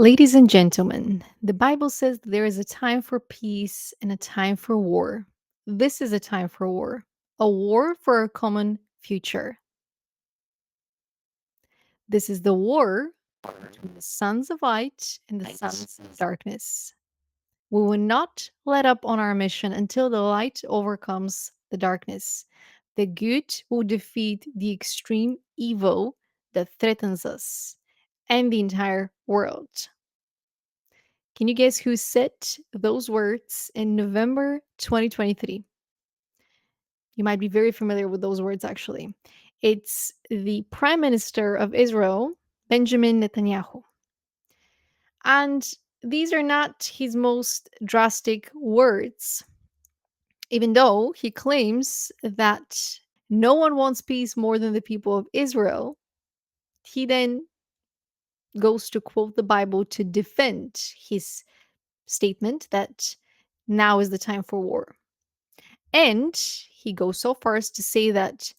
Ladies and gentlemen, the Bible says there is a time for peace and a time for war. This is a war for a common future. This is the war between the sons of light and the sons of darkness. We will not let up on our mission until the light overcomes the darkness. The good will defeat the extreme evil that threatens us and the entire world. Can you guess who said those words in November 2023? You might be very familiar with those words, actually. It's the Prime Minister of Israel, Benjamin Netanyahu. And these are not his most drastic words, even though he claims that no one wants peace more than the people of Israel. He then goes to quote the Bible to defend his statement that now is the time for war. And he goes so far as to say that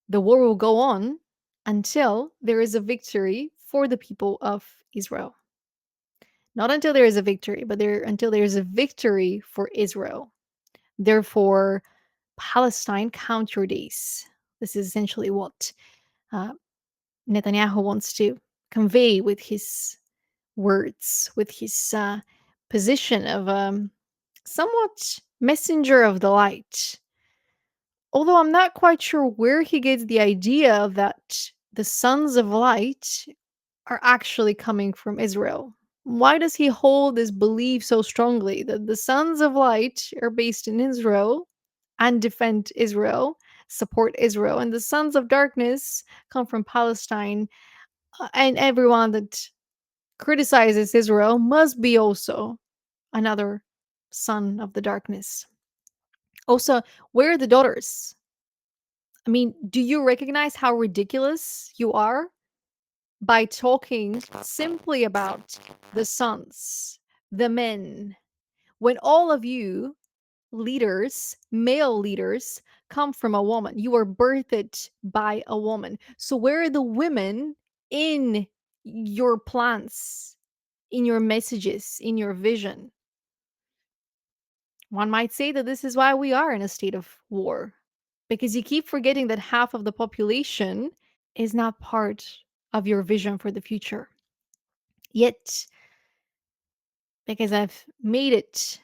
the war will go on until there is a victory for the people of Israel. Not until there is a victory, but until there is a victory for Israel. Therefore, Palestine, count your days. This is essentially what uh, Netanyahu wants to convey with his words, with his position of somewhat messenger of the light. Although I'm not quite sure where he gets the idea that the sons of light are actually coming from Israel. Why does he hold this belief so strongly that the sons of light are based in Israel and defend Israel, support Israel, and the sons of darkness come from Palestine, and everyone that criticizes Israel must be also another son of the darkness? Also, where are the daughters? I mean, do you recognize how ridiculous you are by talking simply about the sons, the men, when all of you leaders, male leaders, come from a woman? You were birthed by a woman. So, where are the women in your plans, in your messages, in your vision? One might say that this is why we are in a state of war, because you keep forgetting that half of the population is not part of your vision for the future. Yet, because I've made it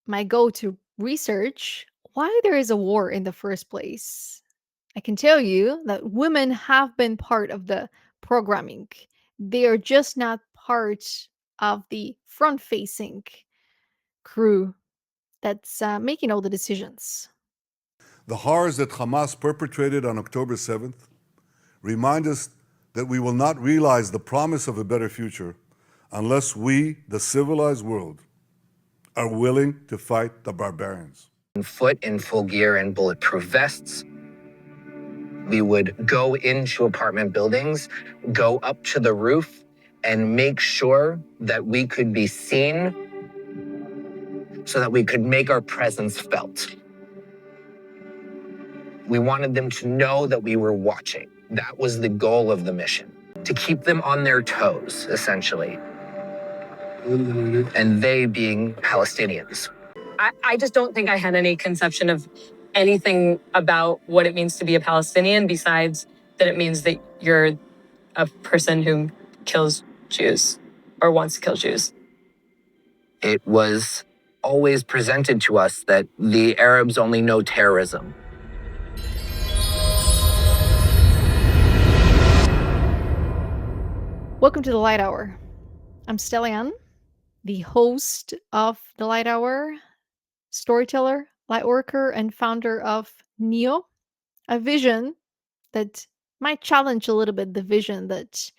my go to research why there is a war in the first place, I can tell you that women have been part of the programming. They are just not part of the front facing crew that's making all the decisions. The horrors that Hamas perpetrated on October 7th remind us that we will not realize the promise of a better future unless we, the civilized world, are willing to fight the barbarians. Foot in full gear and bulletproof vests. We would go into apartment buildings, go up to the roof, and make sure that we could be seen so that we could make our presence felt. We wanted them to know that we were watching. That was the goal of the mission, to keep them on their toes, essentially. And they being Palestinians. I just don't think I had any conception of anything about what it means to be a Palestinian besides that it means that you're a person who kills Jews or wants to kill Jews. It was always presented to us that the Arabs only know terrorism. Welcome to the Light Hour. I'm Stellian, the host of the Light Hour, storyteller, lightworker, and founder of Neo, a vision that might challenge a little bit the vision that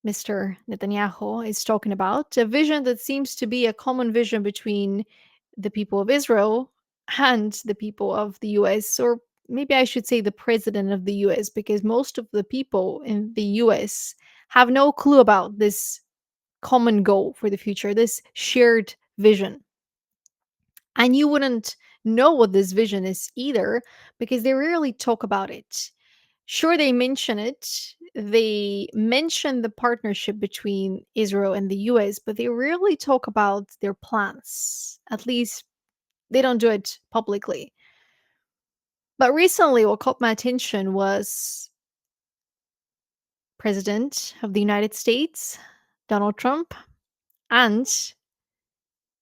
Mr. Netanyahu is talking about, a vision that seems to be a common vision between the people of Israel and the people of the US, or maybe I should say the president of the US, because most of the people in the US have no clue about this common goal for the future, this shared vision. And you wouldn't know what this vision is either because they rarely talk about it. Sure, they mention it they mention the partnership between Israel and the US, but they rarely talk about their plans. At least they don't do it publicly. But recently, what caught my attention was President of the United States, Donald Trump, and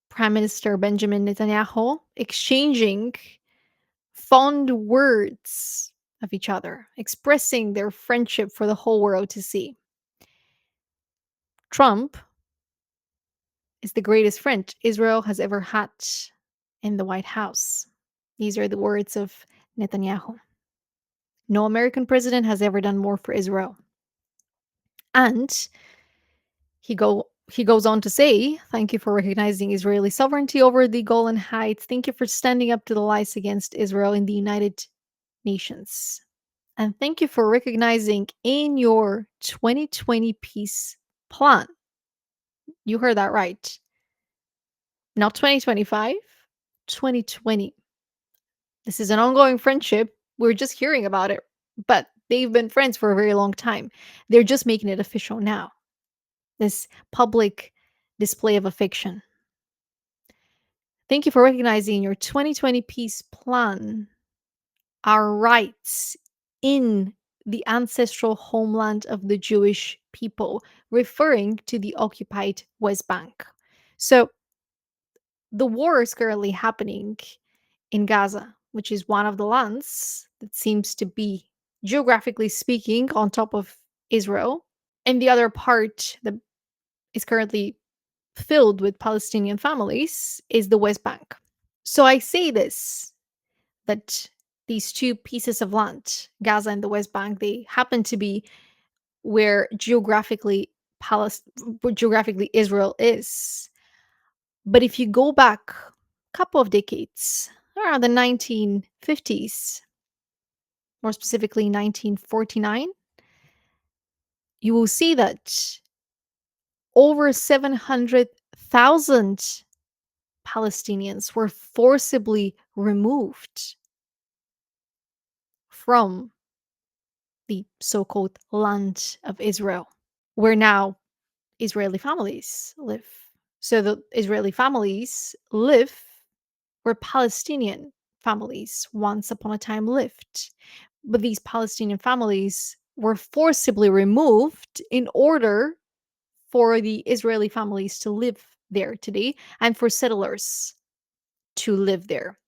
Prime Minister Benjamin Netanyahu exchanging fond words of each other, expressing their friendship for the whole world to see. Trump is the greatest friend Israel has ever had in the White House. These are the words of Netanyahu. No American president has ever done more for Israel. And he goes on to say, "Thank you for recognizing Israeli sovereignty over the Golan Heights. Thank you for standing up to the lies against Israel in the United Nations. And thank you for recognizing in your 2020 peace plan." You heard that right. Not 2025, 2020. This is an ongoing friendship. We're just hearing about it, but they've been friends for a very long time. They're just making it official now. This public display of affection. Thank you for recognizing your 2020 peace plan, our rights in the ancestral homeland of the Jewish people, referring to the occupied West Bank. So the war is currently happening in Gaza, which is one of the lands that seems to be, geographically speaking, on top of Israel. And the other part that is currently filled with Palestinian families is the West Bank. So I say this, that these two pieces of land, Gaza and the West Bank, they happen to be where geographically Israel is. But if you go back a couple of decades, around the 1950s, more specifically 1949, you will see that over 700,000 Palestinians were forcibly removed from the so-called land of Israel, where now Israeli families live. So the Israeli families live where Palestinian families once upon a time lived. But these Palestinian families were forcibly removed in order for the Israeli families to live there today and for settlers to live there.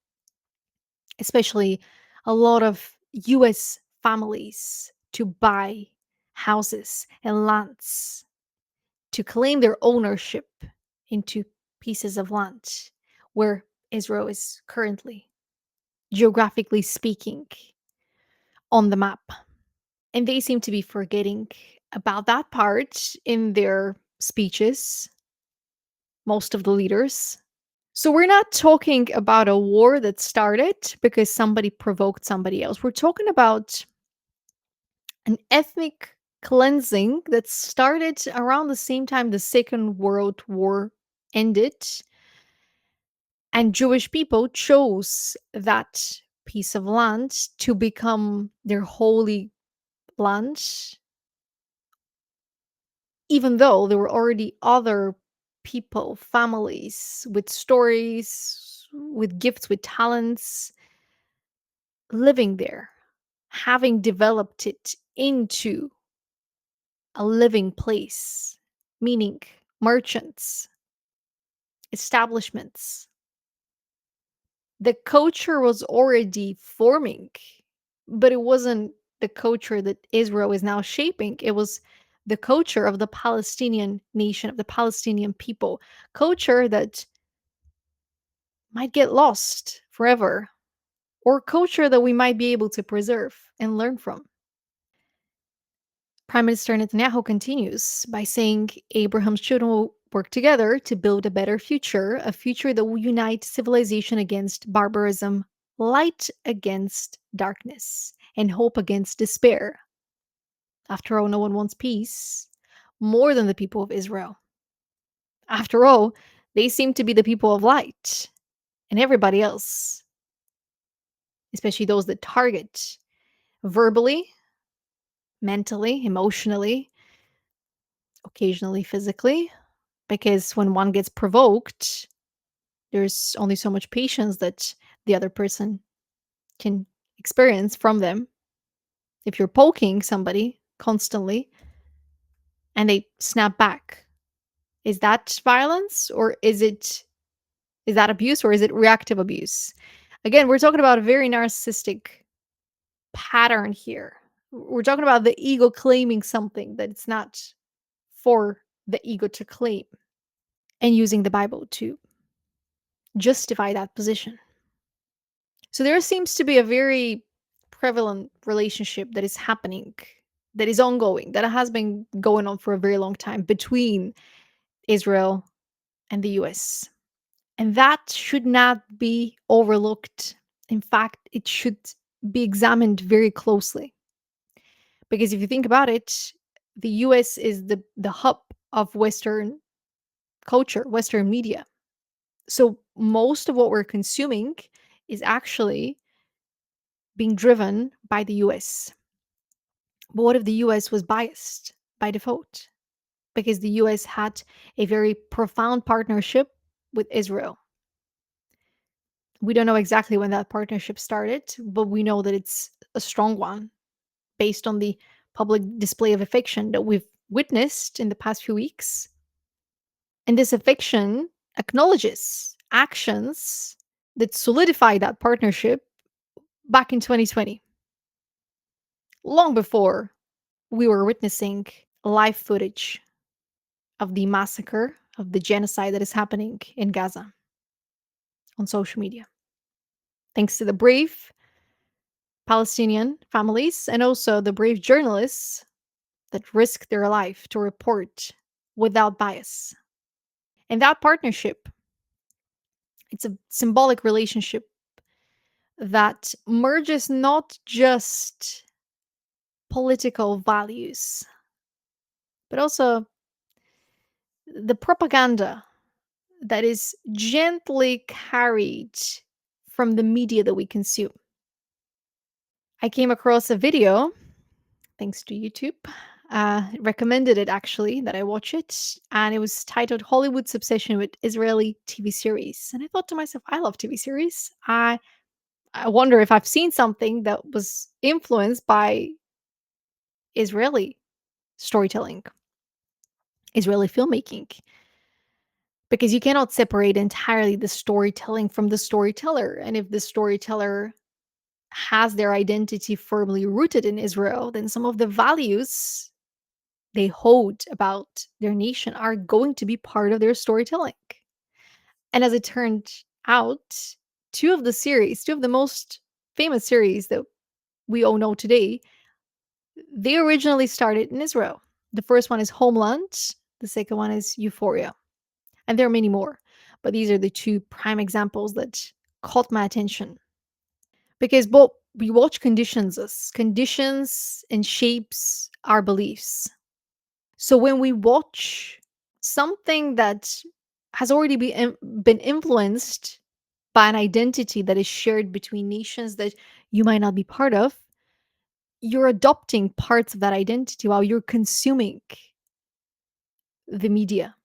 Especially a lot of US families to buy houses and lands, to claim their ownership into pieces of land where Israel is currently, geographically speaking, on the map. And they seem to be forgetting about that part in their speeches, most of the leaders. So we're not talking about a war that started because somebody provoked somebody else. We're talking about an ethnic cleansing that started around the same time the Second World War ended. And Jewish people chose that piece of land to become their holy land, even though there were already other people, families with stories, with gifts, with talents living there, having developed it into a living place, meaning merchants, establishments. The culture was already forming, but it wasn't the culture that Israel is now shaping. It was the culture of the Palestinian nation, of the Palestinian people, culture that might get lost forever, or culture that we might be able to preserve and learn from. Prime Minister Netanyahu continues by saying Abraham's children will work together to build a better future, a future that will unite civilization against barbarism, light against darkness, and hope against despair. After all, no one wants peace more than the people of Israel. After all, they seem to be the people of light, and everybody else, especially those that target verbally mentally, emotionally, occasionally physically, because when one gets provoked, there's only so much patience that the other person can experience from them. If you're poking somebody constantly and they snap back, is that violence, or is that abuse, or is it reactive abuse? Again, we're talking about a very narcissistic pattern here. We're talking about the ego claiming something that it's not for the ego to claim, and using the Bible to justify that position. So there seems to be a very prevalent relationship that is happening, that is ongoing, that has been going on for a very long time between Israel and the US. And that should not be overlooked. In fact, it should be examined very closely. Because if you think about it, the US is the hub of Western culture, Western media. So most of what we're consuming is actually being driven by the US. But what if the US was biased by default? Because the US had a very profound partnership with Israel. We don't know exactly when that partnership started, but we know that it's a strong one based on the public display of affection that we've witnessed in the past few weeks. And this affection acknowledges actions that solidify that partnership back in 2020, long before we were witnessing live footage of the massacre, of the genocide that is happening in Gaza on social media. Thanks to the brave Palestinian families and also the brave journalists that risk their life to report without bias. And that partnership, it's a symbolic relationship that merges not just political values, but also the propaganda that is gently carried from the media that we consume. I came across a video, thanks to YouTube. Recommended it actually that I watch it, and it was titled Hollywood's Obsession with Israeli TV Series. And I thought to myself, I love TV series. I wonder if I've seen something that was influenced by Israeli storytelling, Israeli filmmaking, because you cannot separate entirely the storytelling from the storyteller. And if the storyteller has their identity firmly rooted in Israel, then some of the values they hold about their nation are going to be part of their storytelling. And as it turned out, two of the most famous series that we all know today, they originally started in Israel. The first one is Homeland, the second one is Euphoria. And there are many more, but these are the two prime examples that caught my attention. Because both we watch conditions us, conditions and shapes our beliefs. So when we watch something that has already been influenced by an identity that is shared between nations that you might not be part of, you're adopting parts of that identity while you're consuming the media.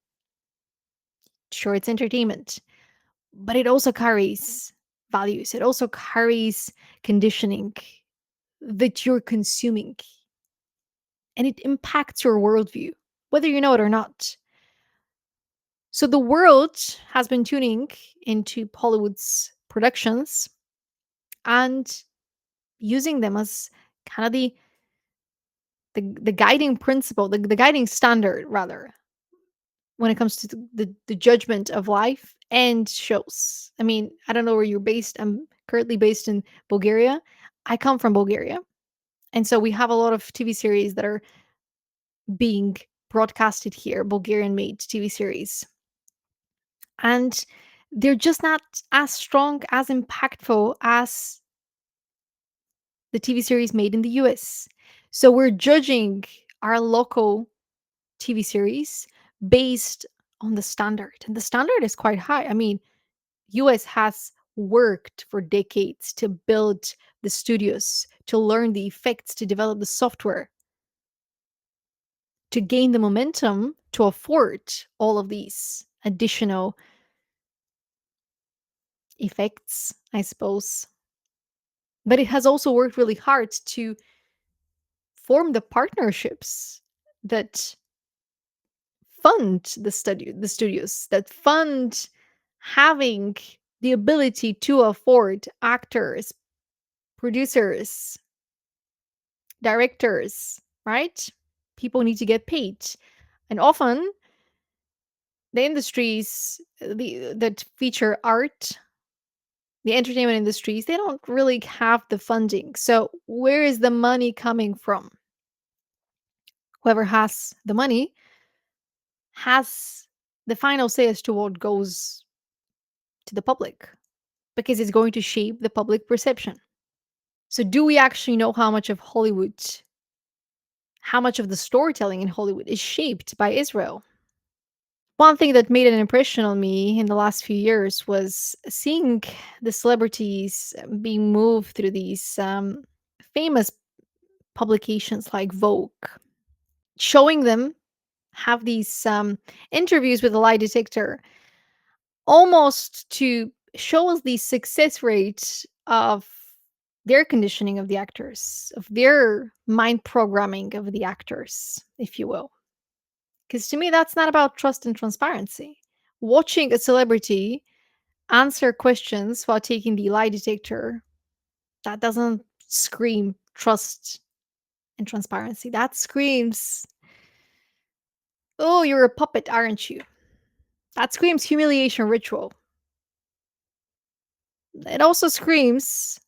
Sure, it's entertainment, but it also carries values, it also carries conditioning that you're consuming, and it impacts your worldview, whether you know it or not. So the world has been tuning into Hollywood's productions and using them as kind of the guiding principle, the guiding standard rather, when it comes to the judgment of life and shows. I mean, I don't know where you're based. I'm currently based in Bulgaria. I come from Bulgaria. And so we have a lot of TV series that are being broadcasted here, Bulgarian made TV series. And they're just not as strong, as impactful as the TV series made in the US. So we're judging our local TV series based on the standard. And the standard is quite high. I mean, US has worked for decades to build the studios, to learn the effects, to develop the software. to gain the momentum to afford all of these additional effects, I suppose. But it has also worked really hard to form the partnerships that fund the studios, that fund having the ability to afford actors, producers, directors, right? People need to get paid. And often the industries that feature art, the entertainment industries, they don't really have the funding. So where is the money coming from? Whoever has the money has the final say as to what goes to the public because it's going to shape the public perception. So do we actually know how much of the storytelling in Hollywood is shaped by Israel? One thing that made an impression on me in the last few years was seeing the celebrities being moved through these famous publications like Vogue, showing them have these interviews with a lie detector, almost to show us the success rate of their conditioning of the actors, of their mind programming of the actors, if you will. Because to me, that's not about trust and transparency. Watching a celebrity answer questions while taking the lie detector, that doesn't scream trust and transparency. That screams, oh, you're a puppet, aren't you? That screams humiliation ritual. It also screams,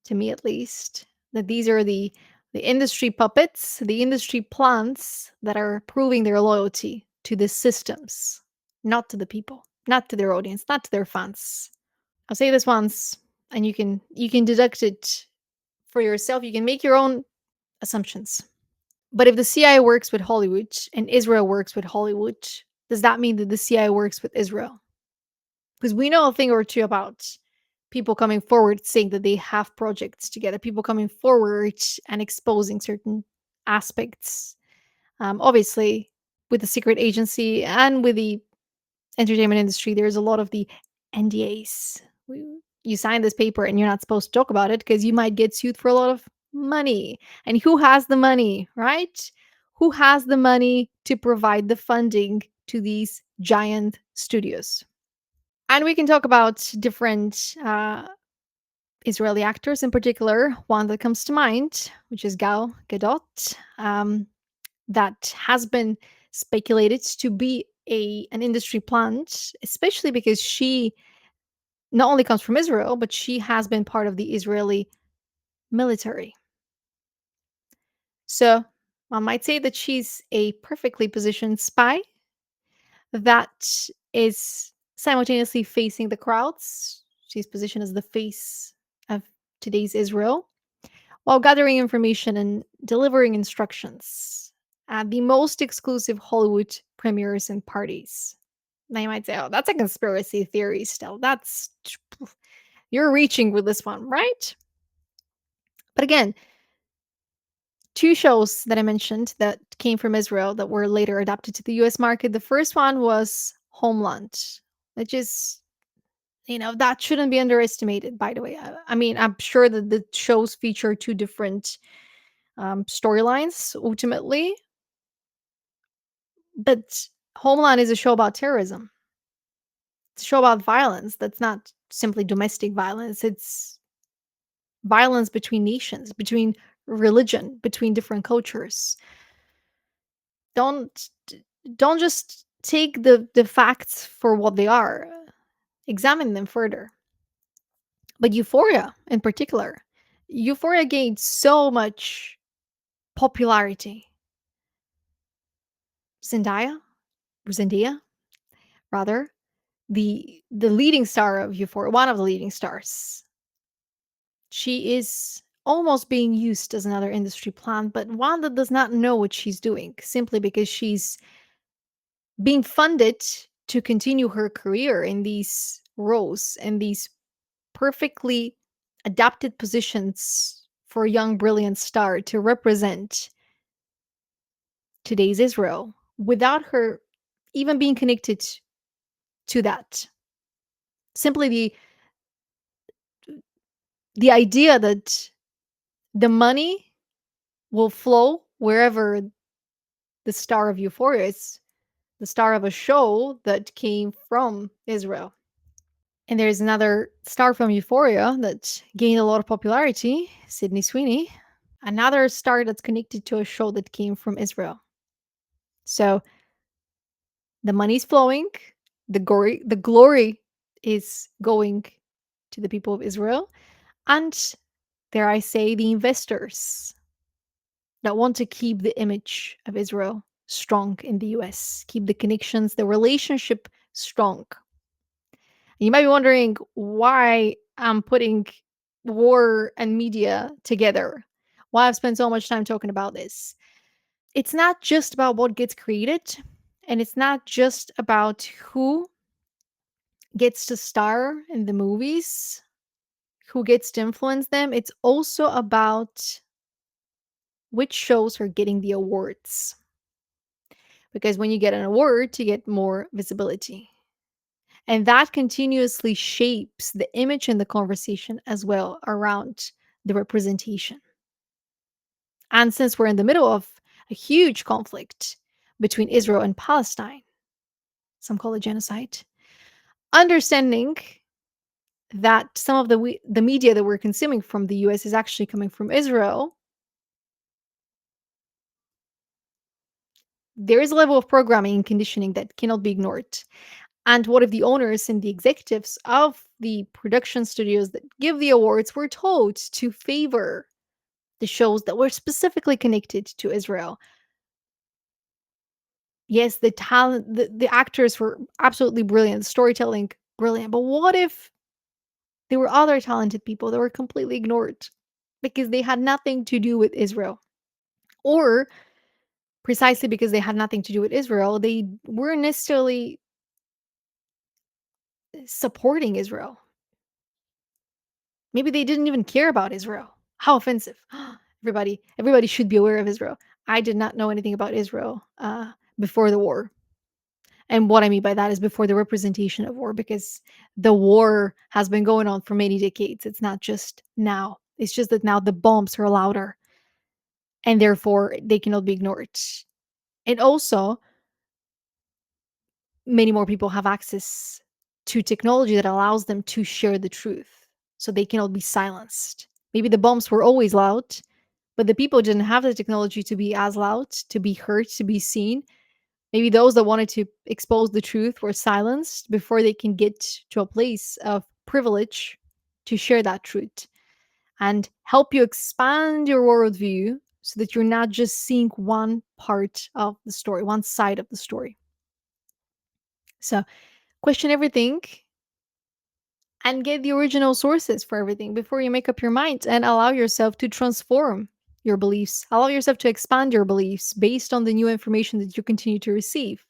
to me at least, that these are the industry puppets, the industry plants that are proving their loyalty to the systems, not to the people, not to their audience, not to their fans. I'll say this once, and you can deduct it for yourself. You can make your own assumptions. But if the CIA works with Hollywood and Israel works with Hollywood, does that mean that the CIA works with Israel? Because we know a thing or two about people coming forward saying that they have projects together, people coming forward and exposing certain aspects. Obviously, with the secret agency and with the entertainment industry, there's a lot of the NDAs. You sign this paper and you're not supposed to talk about it because you might get sued for a lot of money. And who has the money, right? Who has the money to provide the funding to these giant studios? And we can talk about different Israeli actors in particular. One that comes to mind, which is Gadot, that has been speculated to be an industry plant, especially because she not only comes from Israel, but she has been part of the Israeli military. So one might say that she's a perfectly positioned spy that is simultaneously facing the crowds. She's positioned as the face of today's Israel while gathering information and delivering instructions at the most exclusive Hollywood premieres and parties. Now you might say, oh, that's a conspiracy theory still. You're reaching with this one, right? But again, two shows that I mentioned that came from Israel that were later adapted to the US market. The first one was Homeland, which is, that shouldn't be underestimated, by the way. I mean, I'm sure that the shows feature two different storylines ultimately, but Homeland is a show about terrorism. It's a show about violence that's not simply domestic violence, it's violence between nations, between religion, between different cultures. Don't don't just take the facts for what they are. Examine them further. But Euphoria in particular, Euphoria gained so much popularity. Zendaya, rather, the leading star of Euphoria, one of the leading stars. She is almost being used as another industry plant, but one that does not know what she's doing simply because she's being funded to continue her career in these roles and these perfectly adapted positions for a young, brilliant star to represent today's Israel without her even being connected to that. Simply the idea that the money will flow wherever the star of Euphoria is the star of a show that came from Israel. And there's another star from Euphoria that gained a lot of popularity, Sydney Sweeney. Another star that's connected to a show that came from Israel. So the money's flowing, the glory is going to the people of Israel, and dare I say, the investors that want to keep the image of Israel strong in the US, keep the connections, the relationship strong. You might be wondering why I'm putting war and media together, why I've spent so much time talking about this. It's not just about what gets created, and it's not just about who gets to star in the movies, who gets to influence them. It's also about which shows are getting the awards. Because when you get an award, you get more visibility. And that continuously shapes the image and the conversation as well around the representation. And since we're in the middle of a huge conflict between Israel and Palestine, some call it genocide, understanding that some of the media that we're consuming from the US is actually coming from Israel, there is a level of programming and conditioning that cannot be ignored. And what if the owners and the executives of the production studios that give the awards were told to favor the shows that were specifically connected to Israel? Yes, the talent, the actors were absolutely brilliant, the storytelling brilliant. But what if there were other talented people that were completely ignored because they had nothing to do with Israel? Or precisely because they had nothing to do with Israel, they weren't necessarily supporting Israel. Maybe they didn't even care about Israel. How offensive. Everybody should be aware of Israel. I did not know anything about Israel before the war. And what I mean by that is before the representation of war, because the war has been going on for many decades. It's not just now. It's just that now the bombs are louder and therefore they cannot be ignored. And also, many more people have access to technology that allows them to share the truth so they cannot be silenced. Maybe the bombs were always loud, but the people didn't have the technology to be as loud, to be heard, to be seen. Maybe those that wanted to expose the truth were silenced before they can get to a place of privilege to share that truth and help you expand your worldview so that you're not just seeing one part of the story, one side of the story. So, question everything and get the original sources for everything before you make up your mind, and allow yourself to transform your beliefs. Allow yourself to expand your beliefs based on the new information that you continue to receive.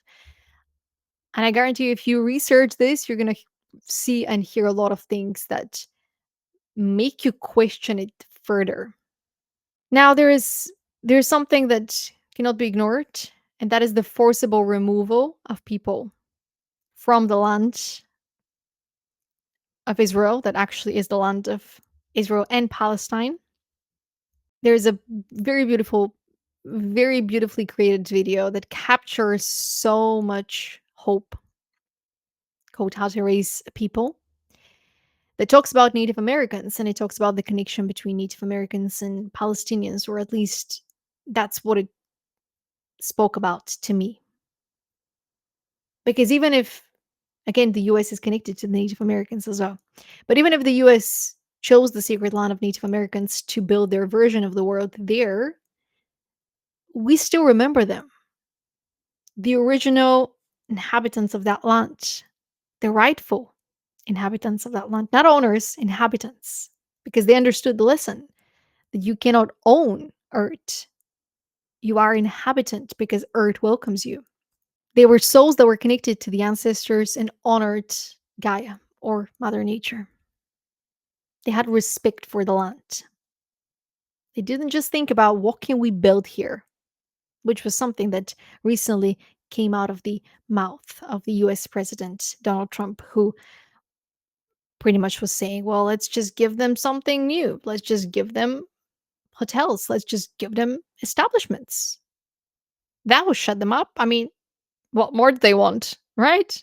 And I guarantee you, if you research this, you're going to see and hear a lot of things that make you question it further. Now, there's something that cannot be ignored, and that is the forcible removal of people from the land of Israel, that actually is the land of Israel and Palestine. There's a very beautiful, very beautifully created video that captures so much hope, called How to Raise People, that talks about Native Americans, and it talks about the connection between Native Americans and Palestinians, or at least that's what it spoke about to me. Because even if, again, the US is connected to the Native Americans as well, but even if the US chose the sacred land of Native Americans to build their version of the world there, we still remember them, the original inhabitants of that land, the rightful inhabitants of that land, not owners, inhabitants, because they understood the lesson that you cannot own Earth. You are inhabitant because Earth welcomes you. They were souls that were connected to the ancestors and honored Gaia, or Mother Nature. They had respect for the land. They didn't just think about what can we build here. which was something that recently came out of the mouth of the US President Donald Trump, who pretty much was saying, well, let's just give them something new. Let's just give them hotels. Let's just give them establishments. That will shut them up. I mean, what more do they want, right?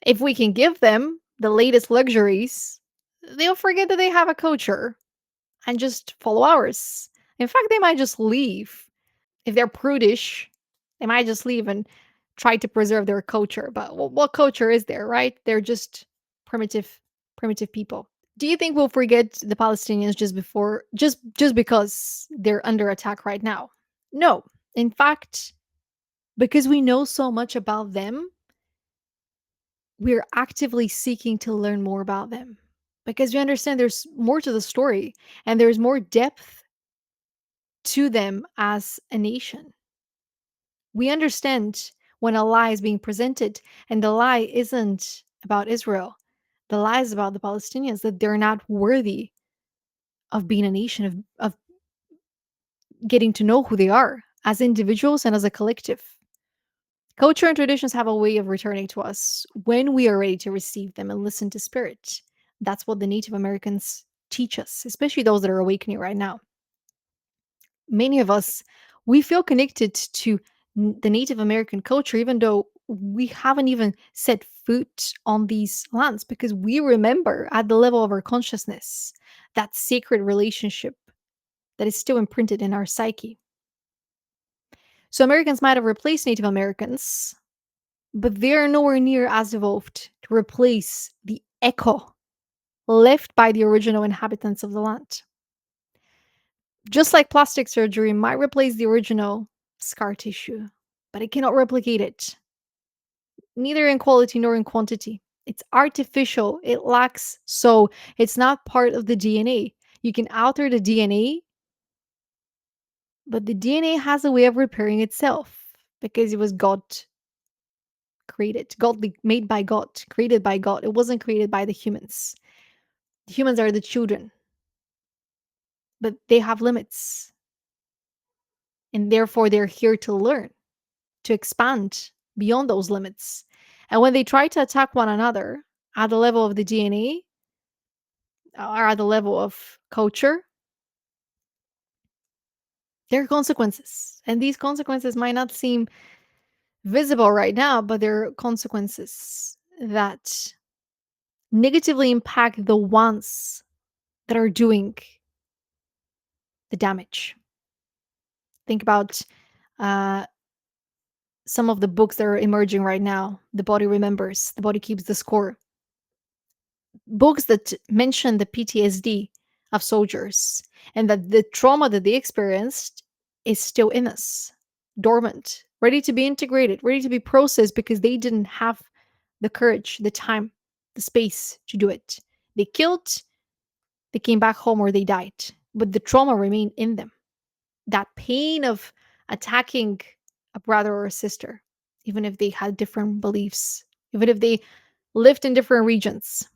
If we can give them the latest luxuries, they'll forget that they have a culture and just follow ours. In fact, they might just leave. If they're prudish, they might just leave and try to preserve their culture. But what culture is there, right? They're just primitive, primitive people. Do you think we'll forget the Palestinians just because they're under attack right now? No. In fact, because we know so much about them, we're actively seeking to learn more about them. Because we understand there's more to the story and there's more depth to them as a nation. We understand when a lie is being presented, and the lie isn't about Israel. The lie is about the Palestinians, that they're not worthy of being a nation, of getting to know who they are as individuals and as a collective. Culture and traditions have a way of returning to us when we are ready to receive them and listen to spirit. That's what the Native Americans teach us, especially those that are awakening right now. Many of us, we feel connected to the Native American culture, even though we haven't even set foot on these lands, because we remember at the level of our consciousness that sacred relationship that is still imprinted in our psyche. So Americans might have replaced Native Americans, but they are nowhere near as evolved to replace the echo left by the original inhabitants of the land. Just like plastic surgery might replace the original scar tissue, but it cannot replicate it, neither in quality nor in quantity. It's artificial, it lacks, so it's not part of the DNA. You can alter the DNA, but the DNA has a way of repairing itself because it was God created, godly, made by God, created by God. It wasn't created by the humans. The humans are the children, but they have limits, and therefore they're here to learn, to expand beyond those limits. And when they try to attack one another at the level of the DNA or at the level of culture, there are consequences. And these consequences might not seem visible right now, but there are consequences that negatively impact the ones that are doing the damage. Think about uh, some of the books that are emerging right now. The Body Remembers, The Body Keeps the Score. Books that mention the PTSD of soldiers and that the trauma that they experienced is still in us, dormant, ready to be integrated, ready to be processed because they didn't have the courage, the time, the space to do it. They killed, they came back home, or they died, but the trauma remained in them. That pain of attacking a brother or a sister, even if they had different beliefs, even if they lived in different regions.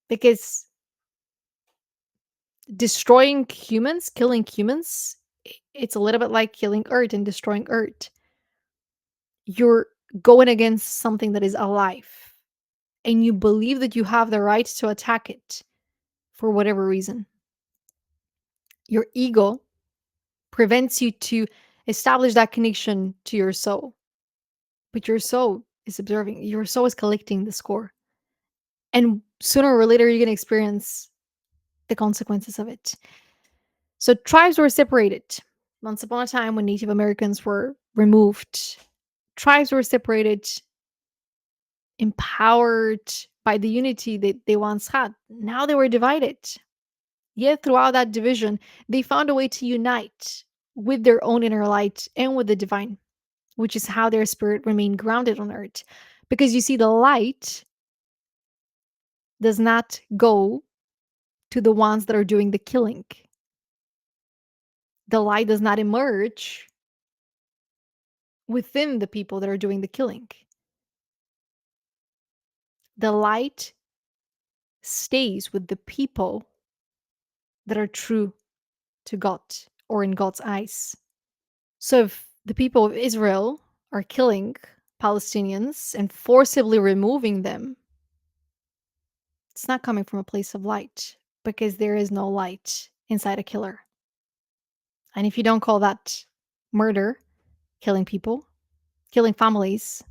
Because destroying humans, killing humans, it's a little bit like killing Earth and destroying Earth. You're going against something that is alive, and you believe that you have the right to attack it for whatever reason. Your ego prevents you to establish that connection to your soul. But your soul is observing, your soul is collecting the score. And sooner or later, you're going to experience the consequences of it. So, tribes were separated. Once upon a time, when Native Americans were removed, tribes were separated, empowered by the unity that they once had. Now they were divided. Yet, throughout that division, they found a way to unite with their own inner light and with the divine, which is how their spirit remained grounded on earth. Because you see, the light does not go to the ones that are doing the killing. The light does not emerge within the people that are doing the killing. The light stays with the people that are true to God or in God's eyes. So if the people of Israel are killing Palestinians and forcibly removing them, it's not coming from a place of light because there is no light inside a killer. And if you don't call that murder, killing people, killing families,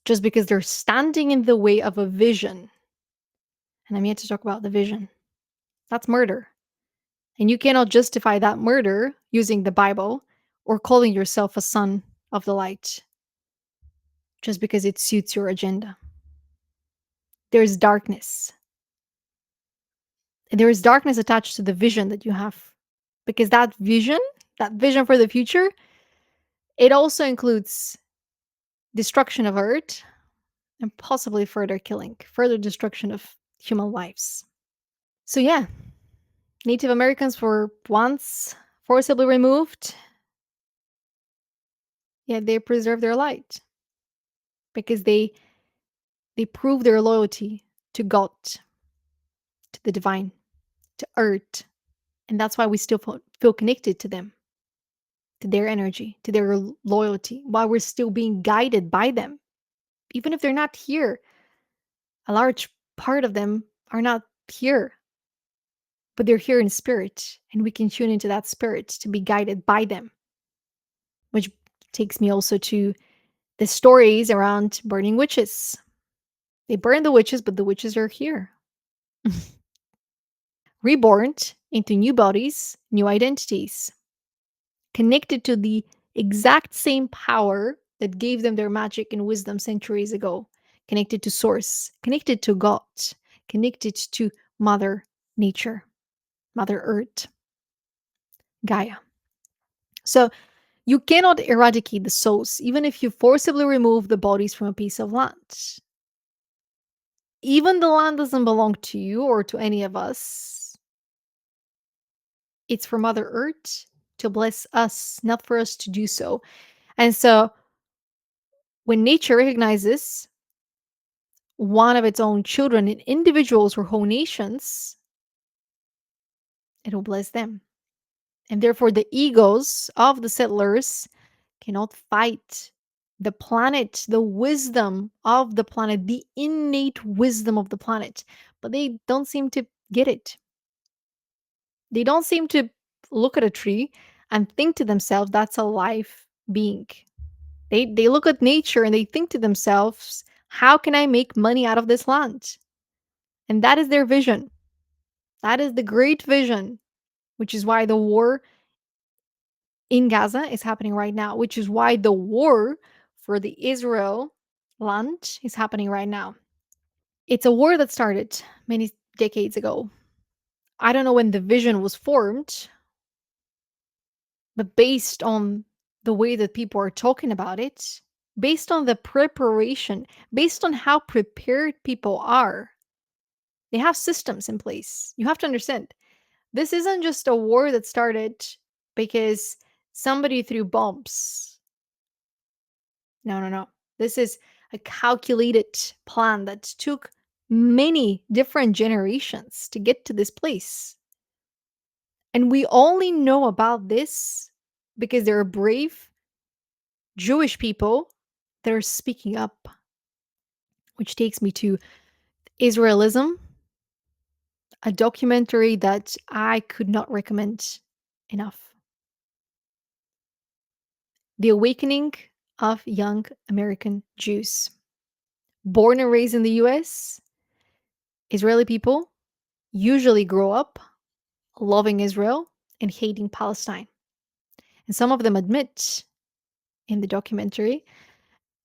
just because they're standing in the way of a vision, and I'm here to talk about the vision, that's murder. And you cannot justify that murder using the Bible or calling yourself a son of the light just because it suits your agenda. There's darkness. And there is darkness attached to the vision that you have. Because that vision for the future, it also includes destruction of Earth and possibly further killing, further destruction of human lives. So, yeah, Native Americans were once forcibly removed, yet they preserve their light because they prove their loyalty to God, to the divine, to Earth. And that's why we still feel connected to them, to their energy, to their loyalty, while we're still being guided by them. Even if they're not here, a large part of them are not here, but they're here in spirit. And we can tune into that spirit to be guided by them, which takes me also to the stories around burning witches. They burn the witches, but the witches are here. Reborn into new bodies, new identities, connected to the exact same power that gave them their magic and wisdom centuries ago, connected to Source, connected to God, connected to Mother Nature, Mother Earth, Gaia. So you cannot eradicate the souls, even if you forcibly remove the bodies from a piece of land. Even the land doesn't belong to you or to any of us. It's for Mother Earth to bless us, not for us to do so. And so when nature recognizes one of its own children in individuals or whole nations, it will bless them. And therefore, the egos of the settlers cannot fight the planet, the wisdom of the planet, the innate wisdom of the planet. But they don't seem to get it. They don't seem to look at a tree and think to themselves, that's a life being. They look at nature and they think to themselves, how can I make money out of this land? And that is their vision. That is the great vision, which is why the war in Gaza is happening right now, which is why the war for the Israel land is happening right now. It's a war that started many decades ago. I don't know when the vision was formed, but based on the way that people are talking about it, based on the preparation, based on how prepared people are, they have systems in place. You have to understand, this isn't just a war that started because somebody threw bombs. No, no, no. This is a calculated plan that took many different generations to get to this place. And we only know about this because there are brave Jewish people that are speaking up, which takes me to Israelism, a documentary that I could not recommend enough. The Awakening of Young American Jews. Born and raised in the US, Israeli people usually grow up loving Israel and hating Palestine. And some of them admit in the documentary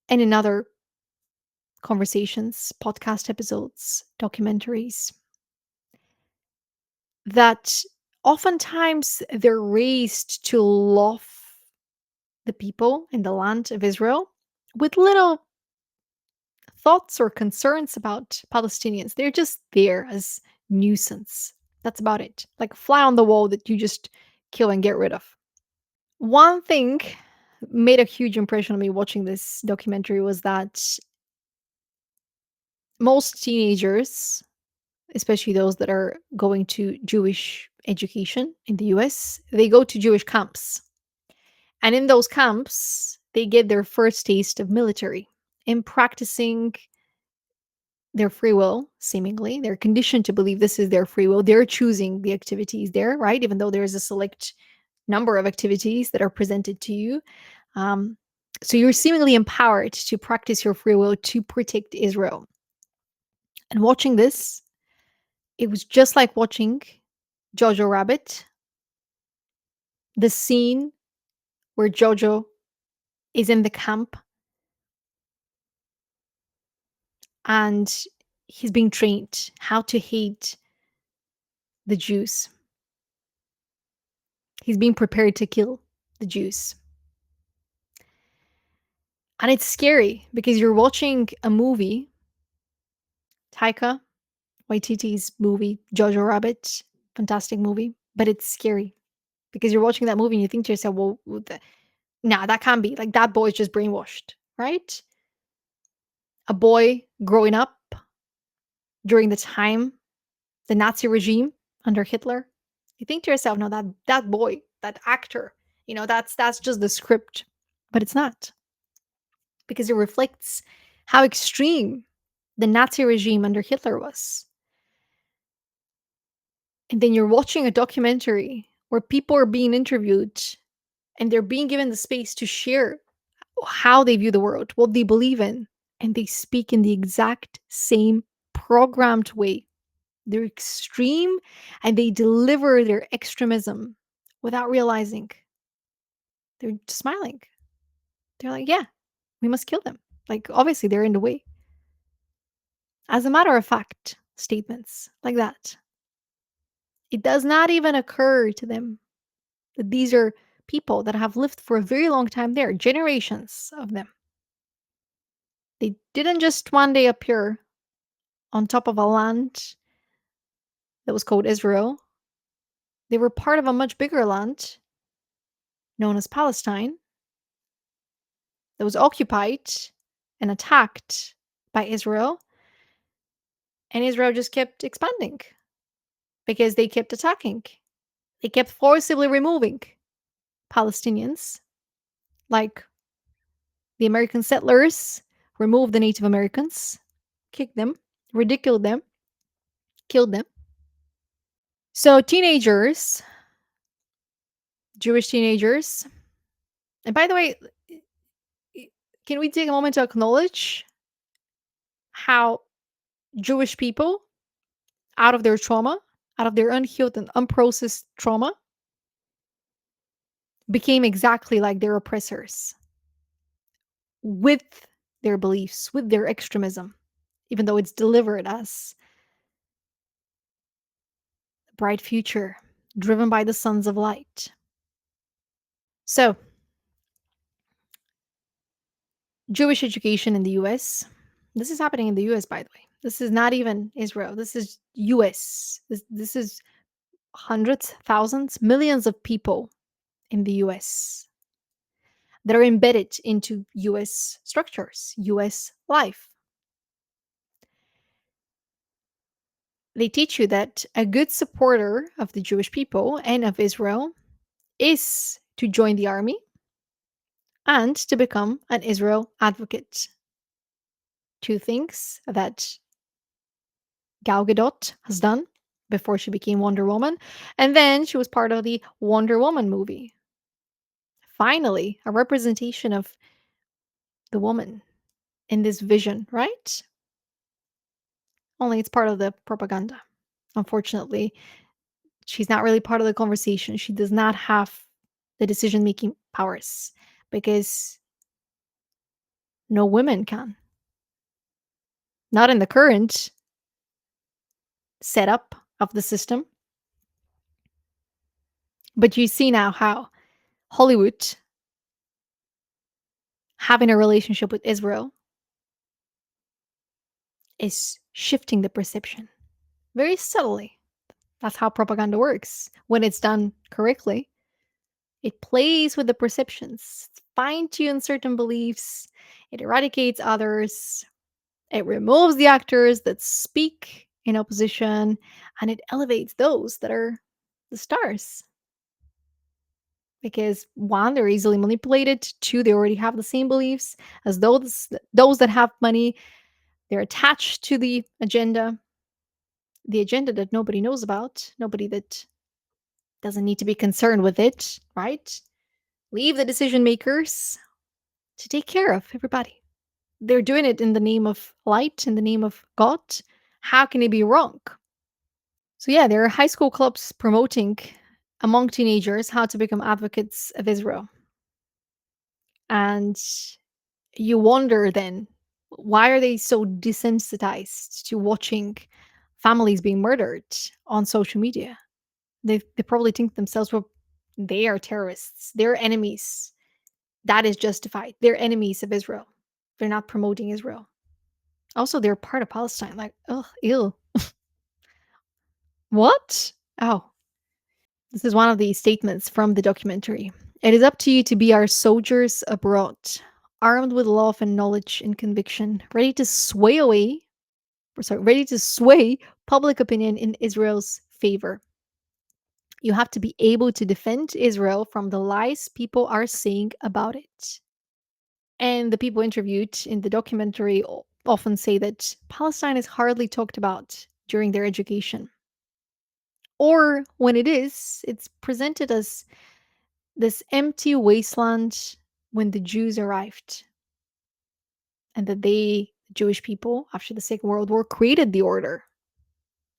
and in other conversations, podcast episodes, documentaries, that oftentimes they're raised to love the people in the land of Israel with little thoughts or concerns about Palestinians. They're just there as nuisance. That's about it. Like a fly on the wall that you just kill and get rid of. One thing made a huge impression on me watching this documentary was that most teenagers, especially those that are going to Jewish education in the US, they go to Jewish camps. And in those camps, they get their first taste of military. In practicing their free will, seemingly, they're conditioned to believe this is their free will. They're choosing the activities there, right? Even though there's a select number of activities that are presented to you. Um, so you're seemingly empowered to practice your free will to protect Israel. And watching this, it was just like watching Jojo Rabbit, the scene where Jojo is in the camp and he's being trained how to hate the Jews. He's being prepared to kill the Jews. And it's scary because you're watching a movie, Taika Waititi's movie, Jojo Rabbit, fantastic movie, but it's scary because you're watching that movie and you think to yourself, well, nah, that can't be. Like, that boy's just brainwashed, right? A boy growing up during the time, the Nazi regime under Hitler. You think to yourself, no, that boy, that actor, that's just the script. But it's not. Because it reflects how extreme the Nazi regime under Hitler was. And then you're watching a documentary where people are being interviewed and they're being given the space to share how they view the world, what they believe in, and they speak in the exact same programmed way. They're extreme and they deliver their extremism without realizing. They're just smiling. They're like, yeah, we must kill them. Like, obviously, they're in the way. As a matter of fact, statements like that. It does not even occur to them that these are people that have lived for a very long time there, generations of them. They didn't just one day appear on top of a land that was called Israel. They were part of a much bigger land known as Palestine that was occupied and attacked by Israel. And Israel just kept expanding because they kept attacking. They kept forcibly removing Palestinians, like the American settlers removed the Native Americans, kicked them, ridiculed them, killed them. So, teenagers, Jewish teenagers, and by the way, can we take a moment to acknowledge how Jewish people, out of their trauma, out of their unhealed and unprocessed trauma, became exactly like their oppressors with their beliefs, with their extremism, even though it's delivered as a bright future driven by the sons of light. So, Jewish education in the US. This is happening in the US, by the way. This is not even Israel. This is US. This is hundreds, thousands, millions of people in the US that are embedded into US structures, US life. They teach you that a good supporter of the Jewish people and of Israel is to join the army and to become an Israel advocate. Two things that Gal Gadot has done before she became Wonder Woman. And then she was part of the Wonder Woman movie. Finally, a representation of the woman in this vision, right? Only it's part of the propaganda. Unfortunately, she's not really part of the conversation. She does not have the decision making powers because no women can. Not in the current setup of the system. But you see now how Hollywood having a relationship with Israel is shifting the perception very subtly. That's how propaganda works. When it's done correctly, it plays with the perceptions, fine tunes certain beliefs, it eradicates others, it removes the actors that speak in opposition, and it elevates those that are the stars. because one, they're easily manipulated. Two, they already have the same beliefs as those that have money. They're attached to the agenda that nobody knows about, nobody that doesn't need to be concerned with it, right? Leave the decision makers to take care of everybody. They're doing it in the name of light, in the name of God. How can it be wrong? So, yeah, there are high school clubs promoting among teenagers how to become advocates of Israel. And you wonder then, why are they so desensitized to watching families being murdered on social media? They probably think themselves, well, they are terrorists, they're enemies. That is justified. They're enemies of Israel. They're not promoting Israel. Also, they're part of Palestine. Like, oh, ew. What? Oh, this is one of the statements from the documentary. It is up to you to be our soldiers abroad, armed with love and knowledge and conviction, ready to sway public opinion in Israel's favor. You have to be able to defend Israel from the lies people are saying about it. And the people interviewed in the documentary often say that Palestine is hardly talked about during their education. Or when it is, it's presented as this empty wasteland when the Jews arrived. And that the Jewish people, after the Second World War, created the order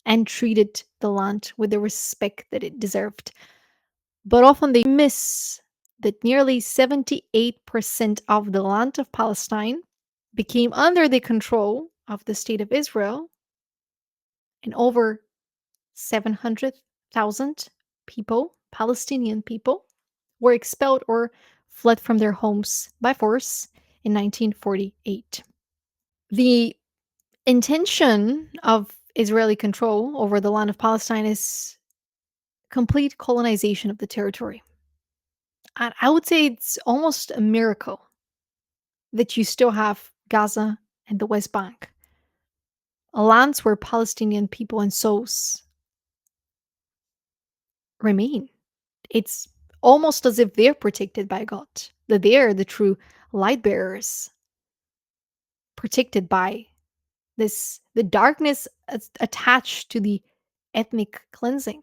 and treated the land with the respect that it deserved. But often they miss that nearly 78% of the land of Palestine became under the control of the State of Israel, and over 700,000 people, Palestinian people, were expelled or fled from their homes by force in 1948. The intention of Israeli control over the land of Palestine is complete colonization of the territory. And I would say it's almost a miracle that you still have Gaza and the West Bank, lands where Palestinian people and souls remain. It's almost as if they're protected by God, that they're the true light bearers, protected by the darkness attached to the ethnic cleansing.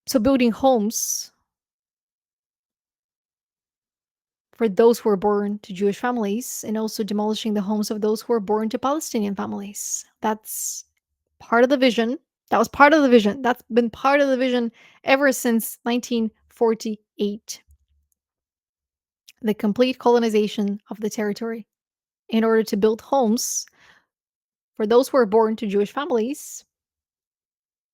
So building homes for those who were born to Jewish families and also demolishing the homes of those who were born to Palestinian families. That's part of the vision. That was part of the vision. That's been part of the vision ever since 1948. The complete colonization of the territory in order to build homes for those who were born to Jewish families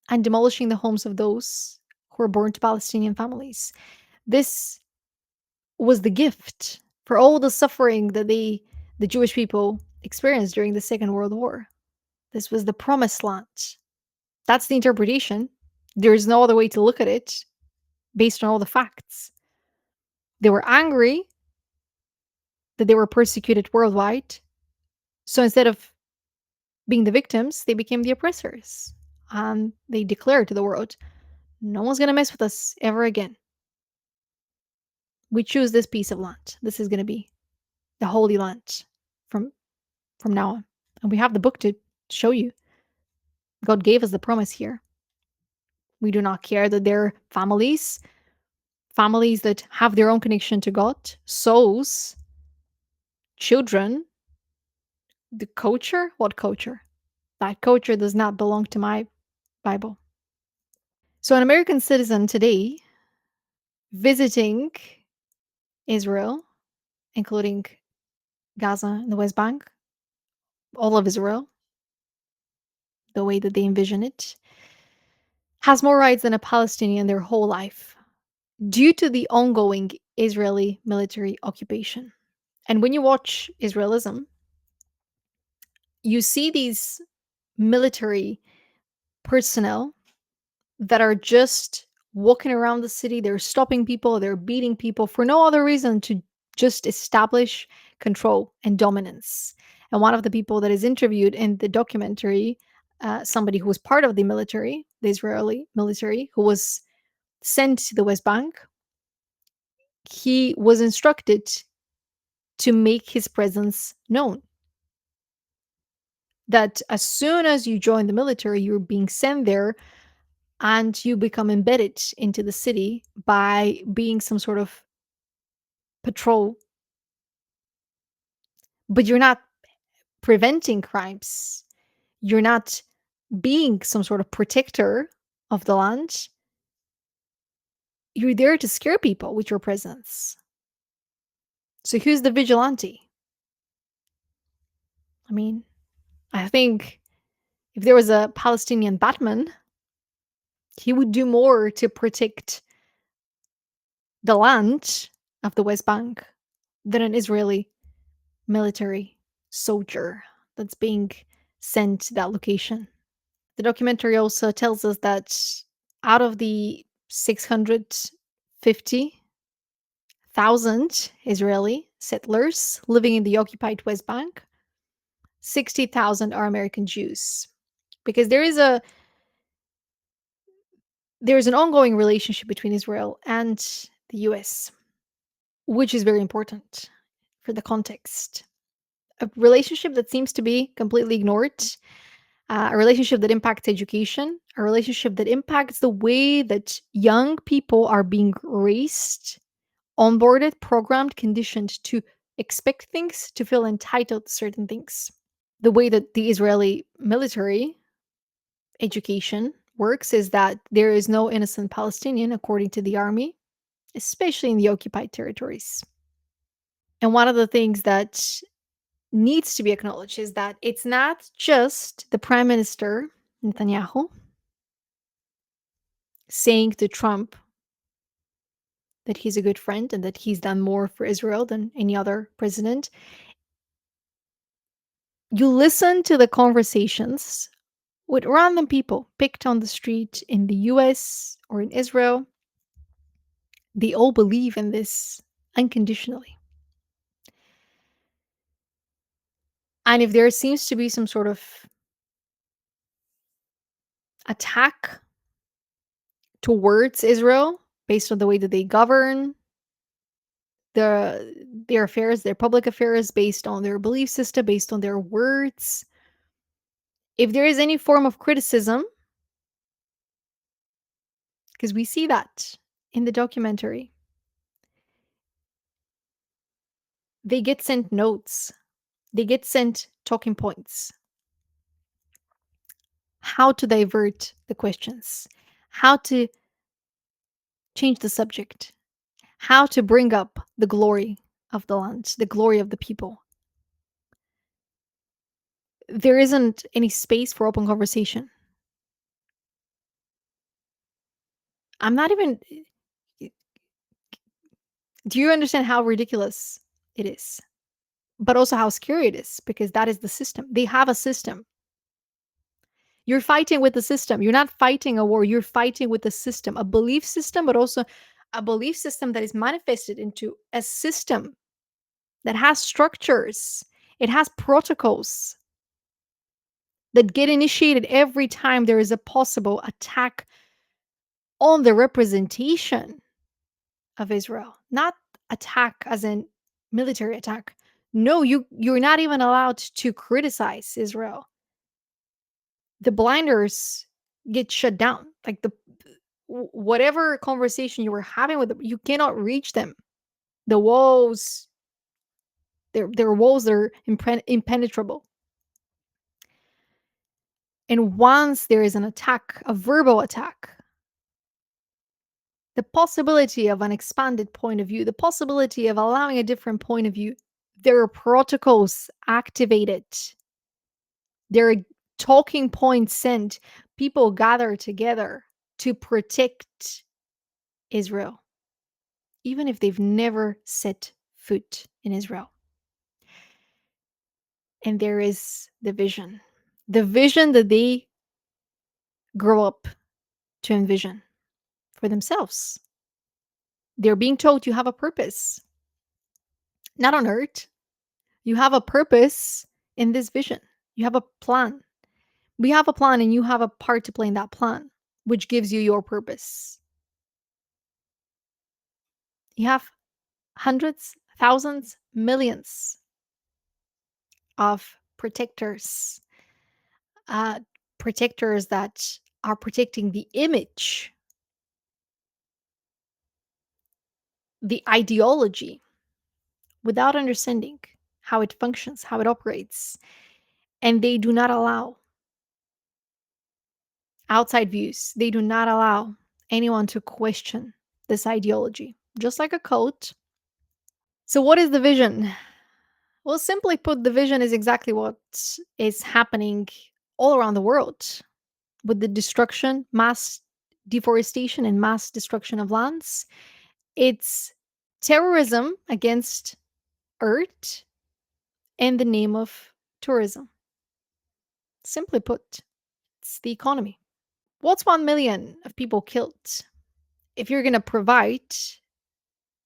and demolishing the homes of those who were born to Palestinian families. This was the gift for all the suffering that the Jewish people experienced during the Second World War. This was the promised land. That's the interpretation. There is no other way to look at it based on all the facts. They were angry that they were persecuted worldwide. So instead of being the victims, they became the oppressors. And they declared to the world, no one's going to mess with us ever again. We choose this piece of land. This is going to be the Holy Land from now on. And we have the book to show you. God gave us the promise here. We do not care that they're families that have their own connection to God, souls, children, the culture. What culture? That culture does not belong to my Bible. So, an American citizen today visiting Israel, including Gaza and the West Bank, all of Israel, the way that they envision it, has more rights than a Palestinian their whole life due to the ongoing Israeli military occupation. And when you watch Israelism, you see these military personnel that are just walking around the city. They're stopping people, they're beating people for no other reason to just establish control and dominance. And one of the people that is interviewed in the documentary, somebody who was part of the military, the Israeli military, who was sent to the West Bank, he was instructed to make his presence known. That as soon as you join the military, you're being sent there and you become embedded into the city by being some sort of patrol. But you're not preventing crimes. You're not being some sort of protector of the land. You're there to scare people with your presence. So who's the vigilante? I mean, I think if there was a Palestinian Batman, he would do more to protect the land of the West Bank than an Israeli military soldier that's being sent to that location. The documentary also tells us that out of the 650,000 Israeli settlers living in the occupied West Bank, 60,000 are American Jews. Because there's an ongoing relationship between Israel and the US, which is very important for the context. A relationship that seems to be completely ignored, a relationship that impacts education, a relationship that impacts the way that young people are being raised, onboarded, programmed, conditioned to expect things, to feel entitled to certain things. The way that the Israeli military education works is that there is no innocent Palestinian, according to the army, especially in the occupied territories. And one of the things that needs to be acknowledged is that it's not just the Prime Minister, Netanyahu, saying to Trump that he's a good friend and that he's done more for Israel than any other president. You listen to the conversations with random people picked on the street in the US or in Israel. They all believe in this unconditionally. And if there seems to be some sort of attack towards Israel based on the way that they govern their affairs, their public affairs, based on their belief system, based on their words, if there is any form of criticism, because we see that in the documentary, they get sent notes, they get sent talking points, how to divert the questions, how to change the subject, how to bring up the glory of the land, the glory of the people. There isn't any space for open conversation. I'm not even. Do you understand how ridiculous it is? But also how scary it is, because that is the system. They have a system. You're fighting with the system. You're not fighting a war. You're fighting with the system, a belief system, but also a belief system that is manifested into a system that has structures. It has protocols that get initiated every time there is a possible attack on the representation of Israel. Not attack as in military attack. No, you're not even allowed to criticize Israel. The blinders get shut down. Like whatever conversation you were having with them, you cannot reach them. The walls, their walls are impenetrable. And once there is an attack, a verbal attack, the possibility of an expanded point of view, the possibility of allowing a different point of view, there are protocols activated. There are talking points sent. People gather together to protect Israel, even if they've never set foot in Israel. And there is the vision that they grow up to envision for themselves. They're being told you have a purpose, not on earth. You have a purpose in this vision. You have a plan. We have a plan, and you have a part to play in that plan. which gives you your purpose. You have hundreds, thousands, millions of uh, protectors that are protecting the image, the ideology, without understanding how it functions, how it operates. And they do not allow outside views. They do not allow anyone to question this ideology, just like a cult. So, what is the vision? Well, simply put, the vision is exactly what is happening all around the world with the destruction, mass deforestation, and mass destruction of lands. It's terrorism against Earth in the name of tourism. Simply put, it's the economy. What's 1 million of people killed? If you're going to provide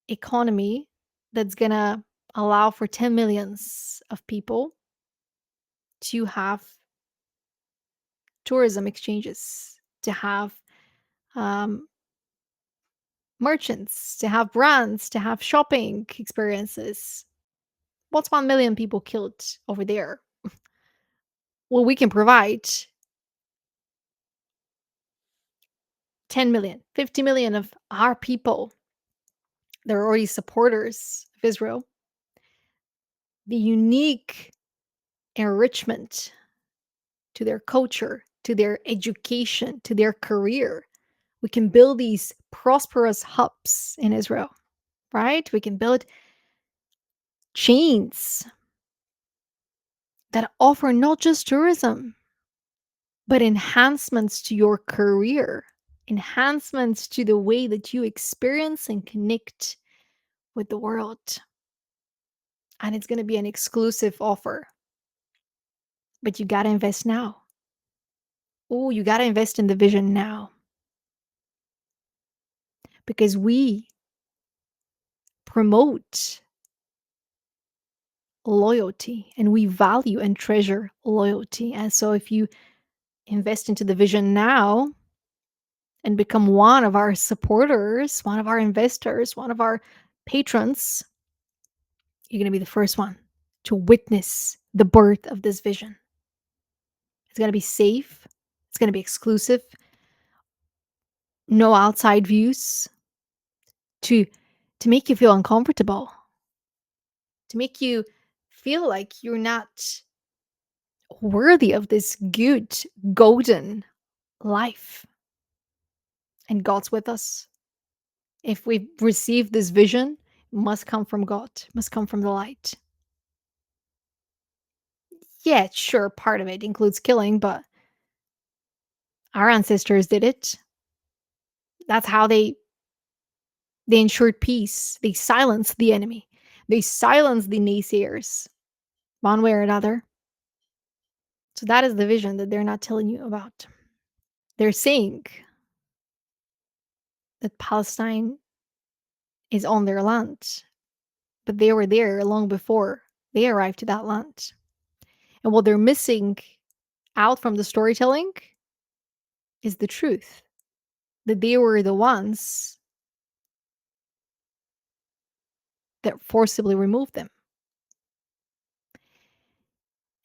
economy that's going to allow for 10 millions of people to have tourism exchanges, to have um, merchants, to have brands, to have shopping experiences. What's 1 million people killed over there? Well, we can provide 10 million, 50 million of our people that are already supporters of Israel. The unique enrichment to their culture, to their education, to their career. We can build these prosperous hubs in Israel, right? We can build chains that offer not just tourism, but enhancements to your career, enhancements to the way that you experience and connect with the world. And it's going to be an exclusive offer, but you got to invest now. Oh, you got to invest in the vision now because we promote loyalty and we value and treasure loyalty. And so if you invest into the vision now and become one of our supporters, one of our investors, one of our patrons, you're going to be the first one to witness the birth of this vision. It's going to be safe, it's going to be exclusive, no outside views to make you feel uncomfortable, to make you feel like you're not worthy of this good golden life. And God's with us. If we've received this vision, it must come from God, must come from the light. Yeah, sure, part of it includes killing, but our ancestors did it. That's how they ensured peace. They silenced the enemy. They silenced the naysayers, one way or another. So that is the vision that they're not telling you about. They're saying that Palestine is on their land, but they were there long before they arrived to that land. And what they're missing out from the storytelling is the truth that they were the ones that forcibly removed them.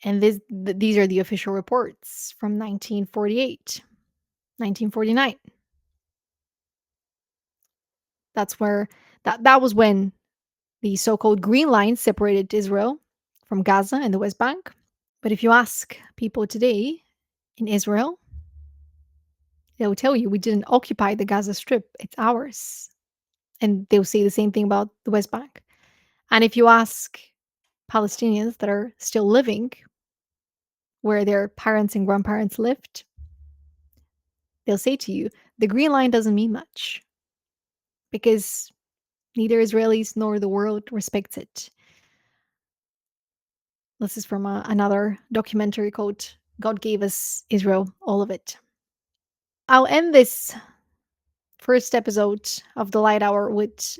And these are the official reports from 1948, 1949. That's where that was when the so-called Green Line separated Israel from Gaza and the West Bank. But if you ask people today in Israel, they'll tell you we didn't occupy the Gaza Strip. It's ours. And they'll say the same thing about the West Bank. And if you ask Palestinians that are still living where their parents and grandparents lived, they'll say to you, the Green Line doesn't mean much because neither Israelis nor the world respects it. This is from another documentary called God Gave Us Israel, All of It. I'll end this first episode of the Light Hour with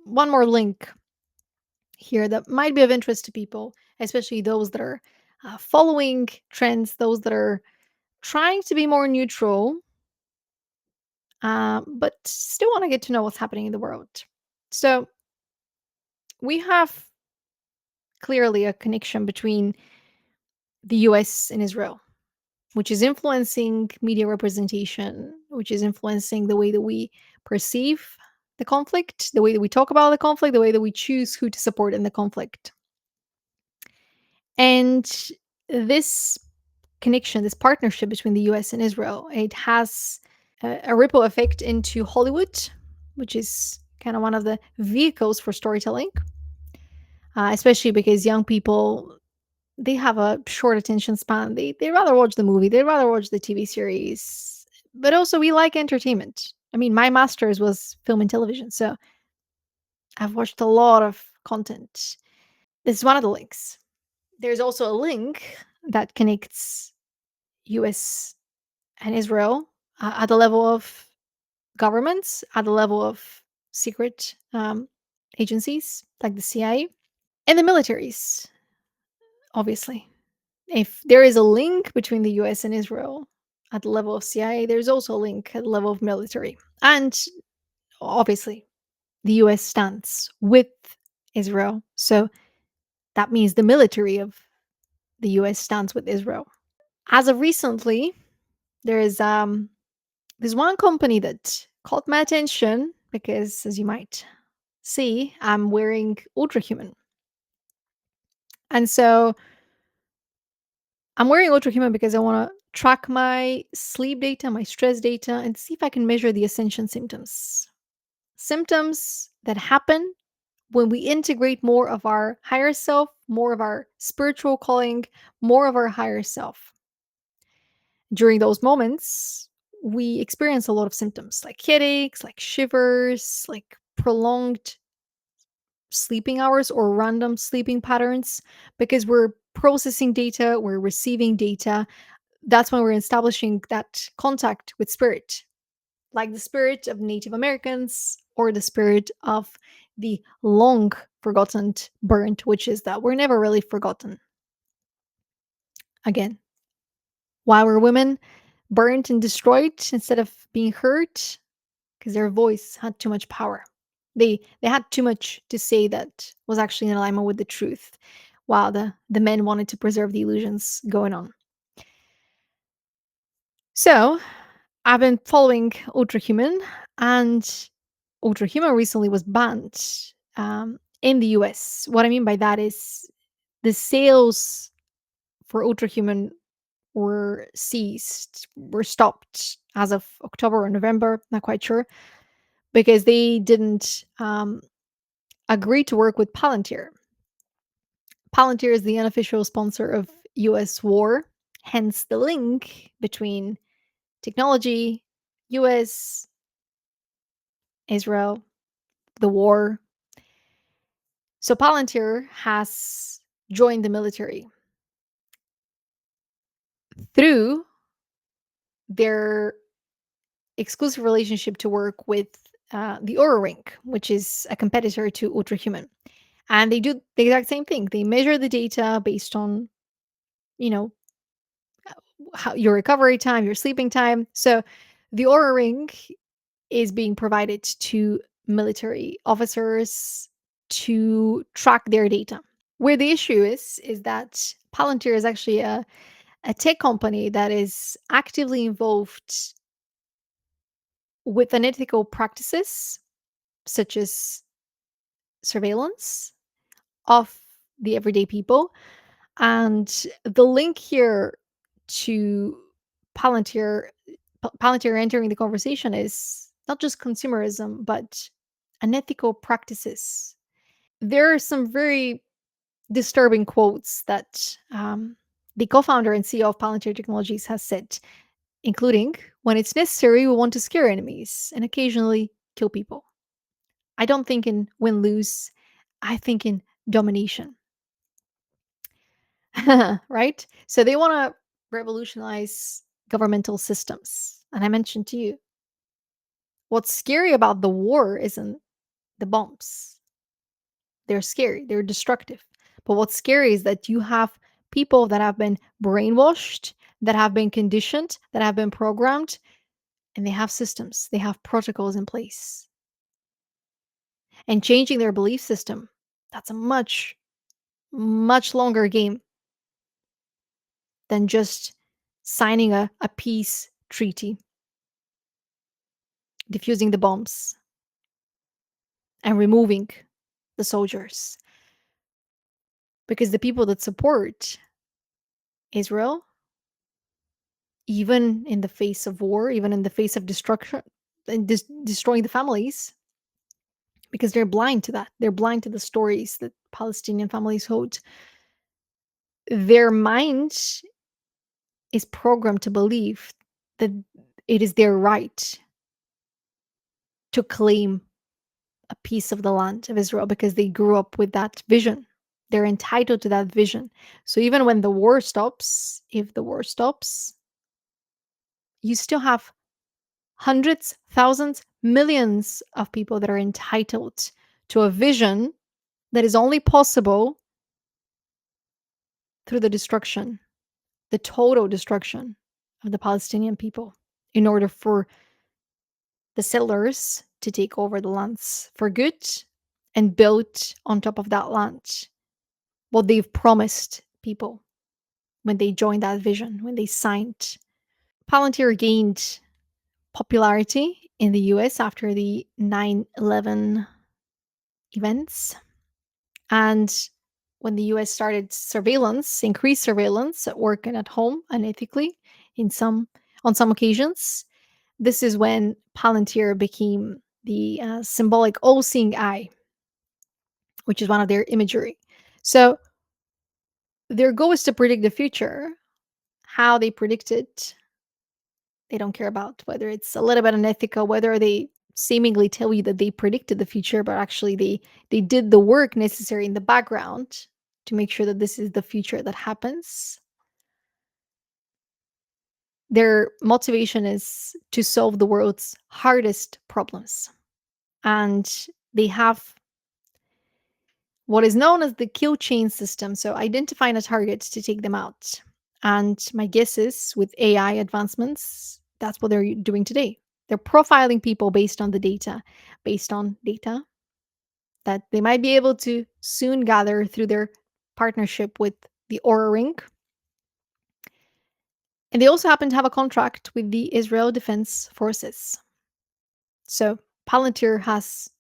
one more link here that might be of interest to people, especially those that are following trends, those that are trying to be more neutral but still want to get to know what's happening in the world. So we have clearly a connection between the US and Israel, which is influencing media representation, which is influencing the way that we perceive the conflict, the way that we talk about the conflict, the way that we choose who to support in the conflict. And this connection, this partnership between the US and Israel, it has a ripple effect into Hollywood, which is kind of one of the vehicles for storytelling, especially because young people, they have a short attention span. They rather watch the movie, they'd rather watch the TV series. But also we like entertainment. I mean, my master's was film and television, so I've watched a lot of content. This is one of the links. There's also a link that connects US and Israel at the level of governments, at the level of secret agencies like the CIA and the militaries, obviously. If there is a link between the US and Israel at the level of CIA, there's also a link at the level of military. And obviously, the US stands with Israel. So that means the military of the US stands with Israel. As of recently, there's one company that caught my attention because, as you might see, I'm wearing Ultrahuman. And so I'm wearing Ultrahuman because I want to track my sleep data, my stress data, and see if I can measure the ascension symptoms. Symptoms that happen when we integrate more of our higher self, more of our spiritual calling, more of our higher self. During those moments, we experience a lot of symptoms like headaches, like shivers, like prolonged sleeping hours or random sleeping patterns because we're processing data, we're receiving data. That's when we're establishing that contact with spirit, like the spirit of Native Americans or the spirit of the long forgotten burnt witches that were never really forgotten. Again, why were women burnt and destroyed instead of being hurt? Because their voice had too much power. They had too much to say that was actually in alignment with the truth, while the men wanted to preserve the illusions going on. So I've been following Ultrahuman, and Ultrahuman recently was banned in the US. What I mean by that is the sales for Ultrahuman were ceased, were stopped as of October or November, not quite sure, because they didn't agree to work with Palantir. Palantir is the unofficial sponsor of US war, hence the link between technology, US, Israel, the war. So Palantir has joined the military through their exclusive relationship to work with the Aura Ring, which is a competitor to Ultrahuman. And they do the exact same thing. They measure the data based on, you know, how, your recovery time, your sleeping time. So the Aura Ring is being provided to military officers to track their data. Where the issue is that Palantir is actually a tech company that is actively involved with unethical practices such as surveillance of the everyday people. And the link here to Palantir, Palantir entering the conversation is not just consumerism, but unethical practices. There are some very disturbing quotes that the co founder and CEO of Palantir Technologies has said, including, "When it's necessary, we want to scare enemies and occasionally kill people. I don't think in win lose, I think in domination." Right? So they want to revolutionize governmental systems. And I mentioned to you, what's scary about the war isn't the bombs. They're scary, they're destructive. But what's scary is that you have people that have been brainwashed, that have been conditioned, that have been programmed, and they have systems, they have protocols in place. And changing their belief system, that's a much, much longer game than just signing a peace treaty, diffusing the bombs, and removing the soldiers. Because the people that support Israel, even in the face of war, even in the face of destruction and destroying the families, because they're blind to that. They're blind to the stories that Palestinian families hold. Their mind is programmed to believe that it is their right to claim a piece of the land of Israel because they grew up with that vision. They're entitled to that vision. So even when the war stops, if the war stops, you still have hundreds, thousands, millions of people that are entitled to a vision that is only possible through the destruction, the total destruction of the Palestinian people in order for the settlers to take over the lands for good and build on top of that land what they've promised people when they joined that vision, when they signed. Palantir gained popularity in the US after the 9/11 events. And when the US started surveillance, increased surveillance at work and at home unethically in some on some occasions, this is when Palantir became the symbolic all-seeing eye, which is one of their imagery. So their goal is to predict the future. How they predict it, they don't care about whether it's a little bit unethical, whether they seemingly tell you that they predicted the future, but actually they did the work necessary in the background to make sure that this is the future that happens. Their motivation is to solve the world's hardest problems. And they have what is known as the kill chain system. So identifying a target to take them out. And my guess is with AI advancements, that's what they're doing today. They're profiling people based on the data, based on data that they might be able to soon gather through their partnership with the Aura Ring. And they also happen to have a contract with the Israel Defense Forces. So Palantir has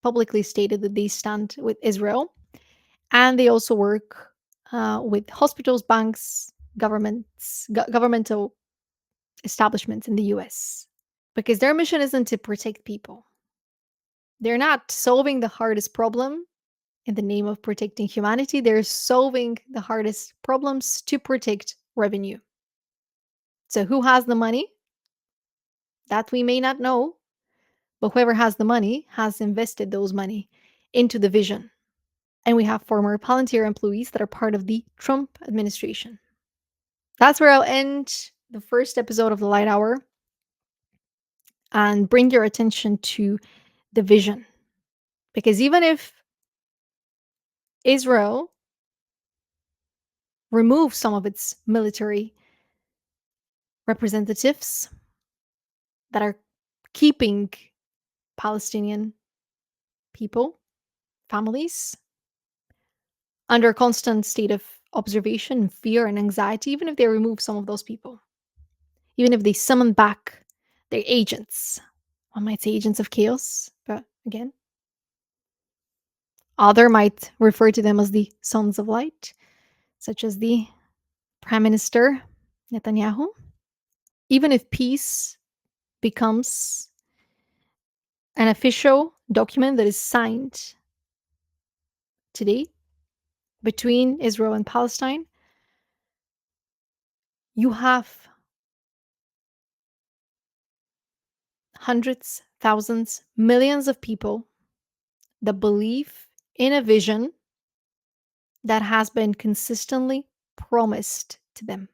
publicly stated that they stand with Israel. And they also work with hospitals, banks, governmental establishments in the US because their mission isn't to protect people. They're not solving the hardest problem in the name of protecting humanity. They're solving the hardest problems to protect revenue. So, who has the money? That we may not know, but whoever has the money has invested those money into the vision. And we have former Palantir employees that are part of the Trump administration. That's where I'll end the first episode of the Light Hour and bring your attention to the vision. Because even if Israel removes some of its military representatives that are keeping Palestinian people, families, under constant state of observation, fear, and anxiety, even if they remove some of those people, even if they summon back their agents, one might say agents of chaos, but again, other might refer to them as the sons of light, such as the Prime Minister Netanyahu. Even if peace becomes an official document that is signed today between Israel and Palestine, you have hundreds, thousands, millions of people that believe in a vision that has been consistently promised to them.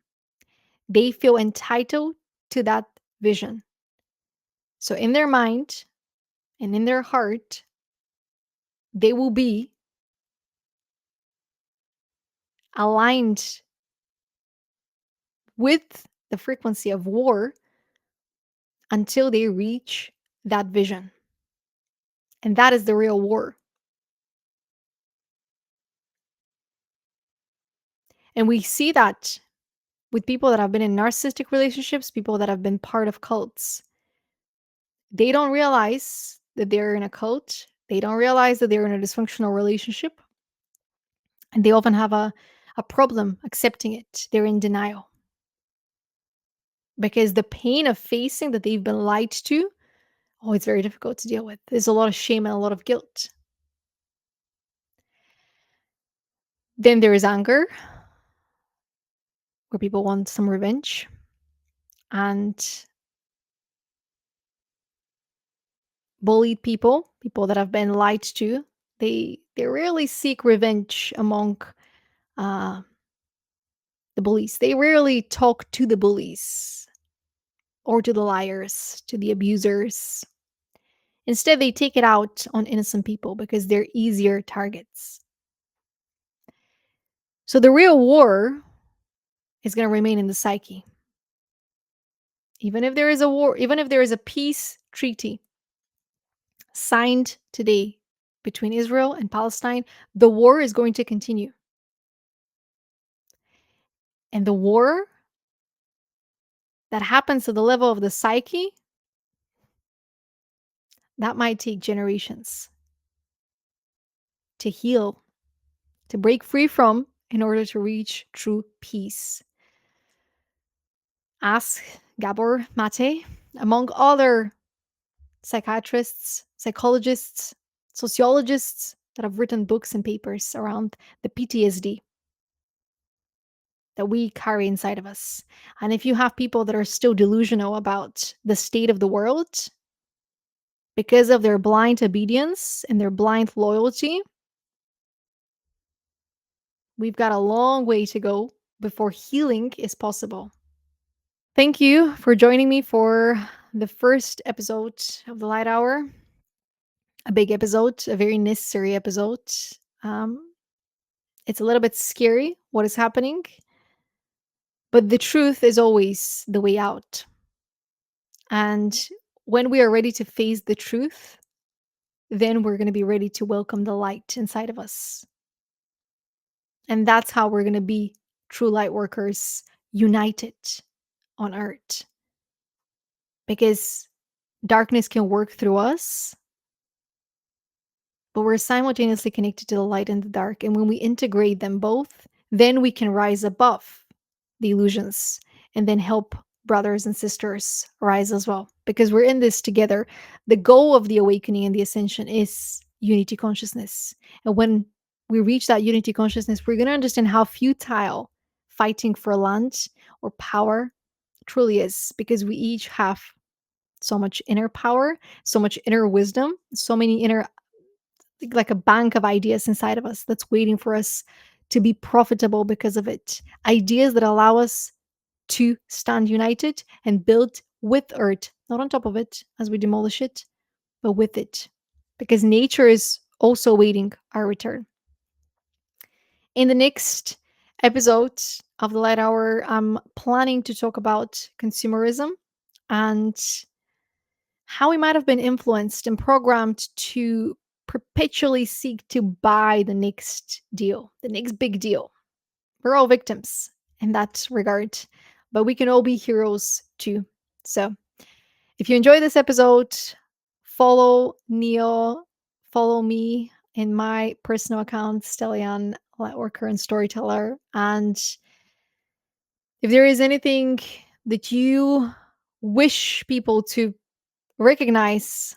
They feel entitled to that vision. So, in their mind and in their heart, they will be aligned with the frequency of war until they reach that vision. And that is the real war. And we see that with people that have been in narcissistic relationships, people that have been part of cults. They don't realize that they're in a cult. They don't realize that they're in a dysfunctional relationship. And they often have a problem accepting it. They're in denial. Because the pain of facing that they've been lied to, oh, it's very difficult to deal with. There's a lot of shame and a lot of guilt. Then there is anger, where people want some revenge. And bullied people, people that have been lied to, they rarely seek revenge among uh, the bullies. They rarely talk to the bullies or to the liars, to the abusers. Instead, they take it out on innocent people because they're easier targets. So the real war is going to remain in the psyche. Even if there is a war, even if there is a peace treaty signed today between Israel and Palestine, the war is going to continue. And the war that happens to the level of the psyche, that might take generations to heal, to break free from, in order to reach true peace. Ask Gabor Mate, among other psychiatrists, psychologists, sociologists that have written books and papers around the PTSD that we carry inside of us. And if you have people that are still delusional about the state of the world because of their blind obedience and their blind loyalty, we've got a long way to go before healing is possible. Thank you for joining me for the first episode of the Light Hour. A big episode, a very necessary episode. Um, it's a little bit scary what is happening, but the truth is always the way out. And when we are ready to face the truth, then we're going to be ready to welcome the light inside of us. And that's how we're going to be true light workers, united on earth. Because darkness can work through us, but we're simultaneously connected to the light and the dark. And when we integrate them both, then we can rise above the illusions and then help brothers and sisters rise as well. Because we're in this together. The goal of the awakening and the ascension is unity consciousness. And when we reach that unity consciousness, we're going to understand how futile fighting for land or power truly is, because we each have so much inner power, so much inner wisdom, so many inner, like a bank of ideas inside of us that's waiting for us to be profitable because of it. Ideas that allow us to stand united and build with earth, not on top of it as we demolish it, but with it. Because nature is also waiting our return. In the next episode of the Light Hour, I'm planning to talk about consumerism and how we might have been influenced and programmed to perpetually seek to buy the next deal, the next big deal. We're all victims in that regard, but we can all be heroes too. So if you enjoy this episode, follow Neil, follow me in my personal account, Stellian, Lightworker and Storyteller. And if there is anything that you wish people to recognize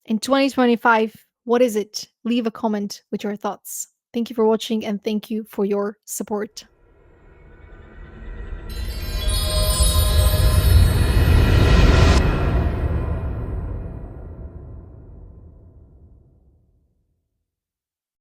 in 2025, what is it? Leave a comment with your thoughts. Thank you for watching and thank you for your support.